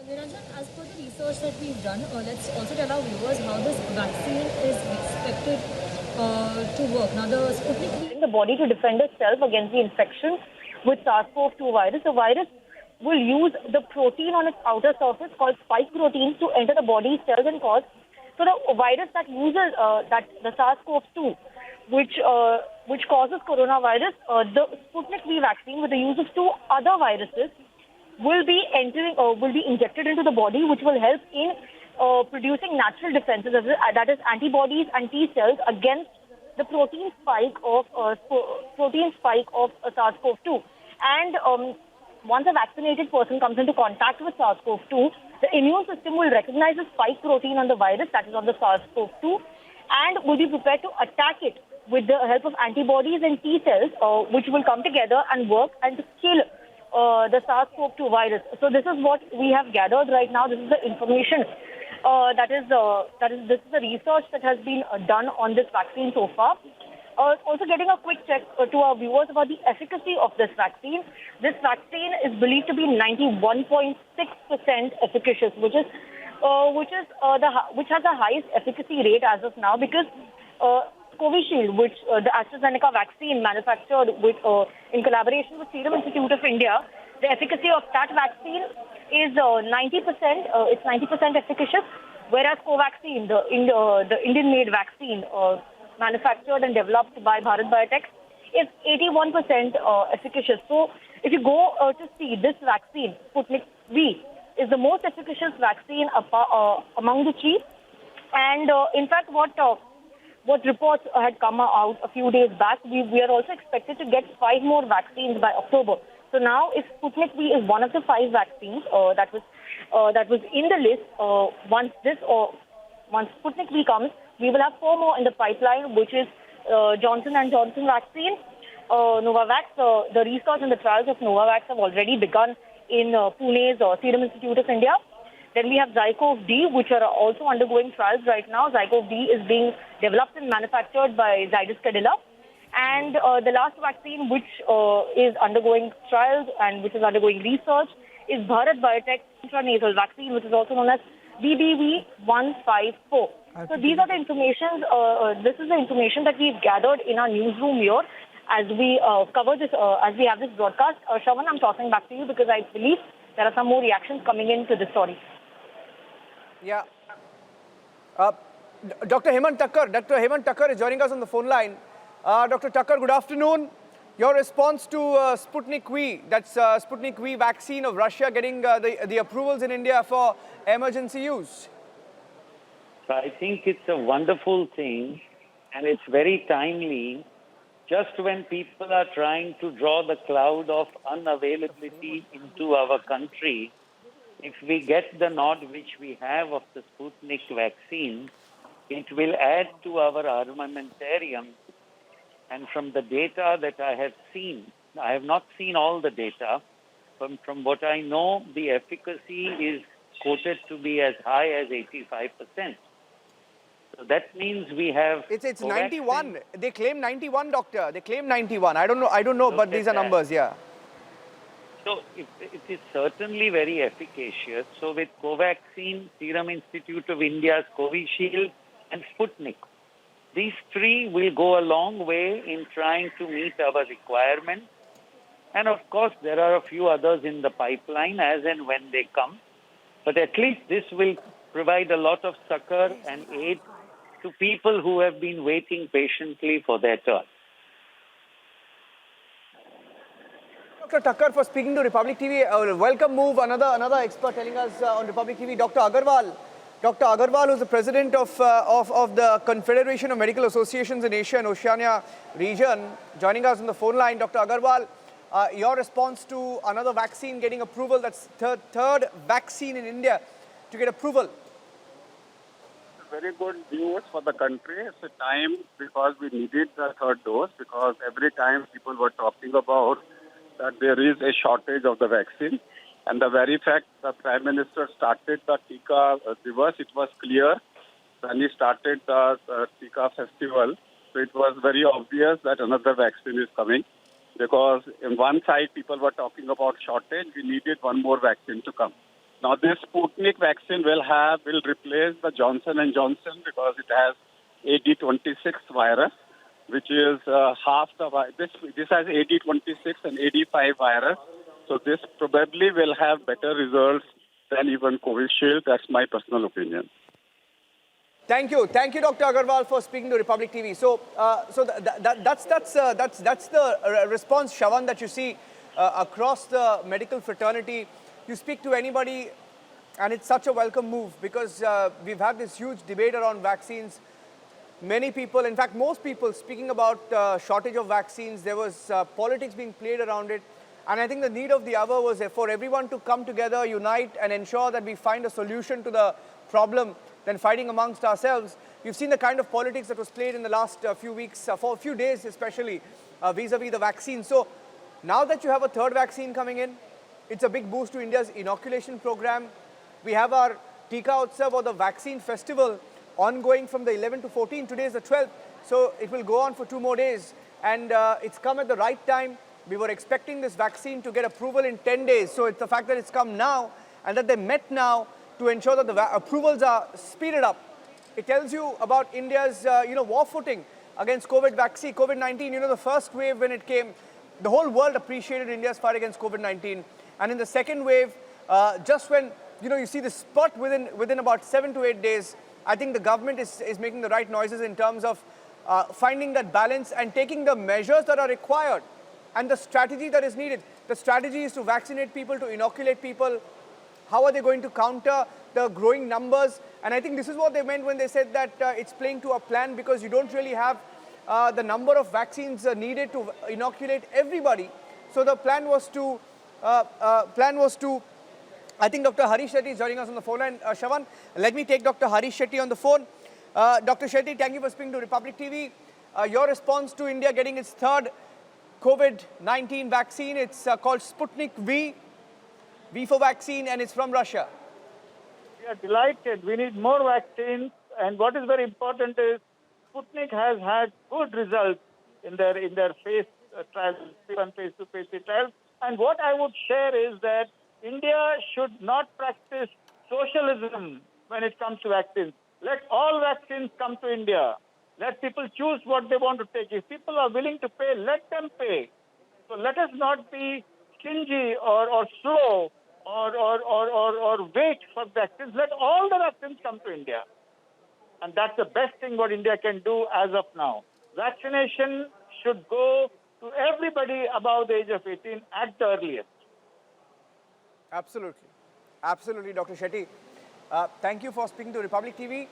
Niranjan, as per the research that we've done, let's also tell our viewers how this vaccine is expected to work. Now, the Sputnik V in the body to defend itself against the infection with SARS-CoV-2 virus. The virus will use the protein on its outer surface called spike proteins to enter the body's cells and cause. So the virus that uses the SARS-CoV-2, which causes coronavirus, the Sputnik V vaccine with the use of two other viruses will be injected into the body, which will help in producing natural defenses, that is antibodies and T cells against the protein spike of SARS-CoV-2. And once a vaccinated person comes into contact with SARS-CoV-2, the immune system will recognize the spike protein on the virus, that is on the SARS-CoV-2, and will be prepared to attack it with the help of antibodies and T cells, which will come together and work and to kill the SARS-CoV-2 virus. So this is what we have gathered right now. This is the information this is the research that has been done on this vaccine so far. Also getting a quick check to our viewers about the efficacy of this vaccine. This vaccine is believed to be 91.6% efficacious, which has the highest efficacy rate as of now, because Covishield, which the AstraZeneca vaccine manufactured in collaboration with Serum Institute of India, the efficacy of that vaccine is 90%. It's 90% efficacious, whereas Covaxin, the Indian-made vaccine manufactured and developed by Bharat Biotech, is 81% efficacious. So, if you go to see this vaccine, Sputnik V, is the most efficacious vaccine among the three. And in fact, what reports had come out a few days back, we are also expected to get 5 more vaccines by October. So now, if Sputnik V is one of the 5 vaccines that was in the list, once Sputnik V comes, we will have 4 more in the pipeline, which is Johnson & Johnson vaccine, Novavax. The research and the trials of Novavax have already begun in Pune's Serum Institute of India. Then we have ZyCoV-D, which are also undergoing trials right now. ZyCoV-D is being developed and manufactured by Zydus Cadila. And the last vaccine, which is undergoing trials and which is undergoing research, is Bharat Biotech intranasal vaccine, which is also known as BBV154. So these are the information. This is the information that we've gathered in our newsroom here as we cover this, as we have this broadcast. Shravan, I'm tossing back to you because I believe there are some more reactions coming into this story. Yeah. Dr. Hemant Thakkar is joining us on the phone line. Dr. Thakkar, good afternoon. Your response to Sputnik V, that's Sputnik V vaccine of Russia getting the approvals in India for emergency use. So I think it's a wonderful thing, and it's very timely. Just when people are trying to draw the cloud of unavailability into our country, if we get the nod which we have of the Sputnik vaccine, it will add to our armamentarium. And from the data that I have seen, I have not seen all the data, from what I know, the efficacy is quoted to be as high as 85%. So that means we have... It's 91. They claim 91, doctor. They claim 91. I don't know, but these are numbers, yeah. So it is certainly very efficacious. So with Covaxin, Serum Institute of India's Covishield and Sputnik, these 3 will go a long way in trying to meet our requirements. And of course, there are a few others in the pipeline as and when they come. But at least this will provide a lot of succor and aid to people who have been waiting patiently for their turn. Dr. Thakkar, for speaking to Republic TV. Welcome move. Another expert telling us on Republic TV, Dr. Agarwal. Dr. Agarwal, who is the president of the Confederation of Medical Associations in Asia and Oceania region, joining us on the phone line. Dr. Agarwal, your response to another vaccine getting approval, that's third vaccine in India to get approval. Very good news for the country. It's a time because we needed the 3rd dose, because every time people were talking about that there is a shortage of the vaccine. And the very fact the Prime Minister started the Tika reverse, it was clear when he started the Tika festival. So it was very obvious that another vaccine is coming, because in one side people were talking about shortage, we needed one more vaccine to come. Now, this Sputnik vaccine will replace the Johnson and Johnson because it has AD26 virus, which is half the this has AD26 and AD5 virus. So this probably will have better results than even Covishield. That's my personal opinion. Thank you, Dr. Agarwal, for speaking to Republic TV. So, that's the response, Shravan, that you see across the medical fraternity. You speak to anybody, and it's such a welcome move because we've had this huge debate around vaccines. Many people, in fact, most people, speaking about shortage of vaccines. There was politics being played around it, and I think the need of the hour was for everyone to come together, unite, and ensure that we find a solution to the problem than fighting amongst ourselves. You've seen the kind of politics that was played in the last few weeks, for a few days especially, vis-a-vis the vaccine. So now that you have a third vaccine coming in, it's a big boost to India's inoculation program. We have our Tika Utsav, or the vaccine festival, ongoing from the 11th to 14th. Today is the 12th, so it will go on for 2 more days. And it's come at the right time. We were expecting this vaccine to get approval in 10 days. So it's the fact that it's come now and that they met now to ensure that the approvals are speeded up. It tells you about India's, war footing against COVID-19. The first wave when it came, the whole world appreciated India's fight against COVID-19. And in the second wave, just when, you see the spurt within about 7 to 8 days, I think the government is making the right noises in terms of finding that balance and taking the measures that are required and the strategy that is needed. The strategy is to vaccinate people, to inoculate people. How are they going to counter the growing numbers? And I think this is what they meant when they said that it's playing to a plan, because you don't really have the number of vaccines needed to inoculate everybody. So the plan was to, I think Dr. Harish Shetty is joining us on the phone line. Shravan, let me take Dr. Harish Shetty on the phone. Dr. Shetty, thank you for speaking to Republic TV. Your response to India getting its third COVID-19 vaccine, it's called Sputnik V for vaccine, and it's from Russia. We are delighted. We need more vaccines, and what is very important is Sputnik has had good results in their phase trials, phase 1, phase 2, phase 3 trials. And what I would share is that India should not practice socialism when it comes to vaccines. Let all vaccines come to India. Let people choose what they want to take. If people are willing to pay, let them pay. So let us not be stingy or slow or wait for vaccines. Let all the vaccines come to India. And that's the best thing what India can do as of now. Vaccination should go to everybody above the age of 18 at the earliest. Absolutely. Absolutely, Dr. Shetty. Thank you for speaking to Republic TV.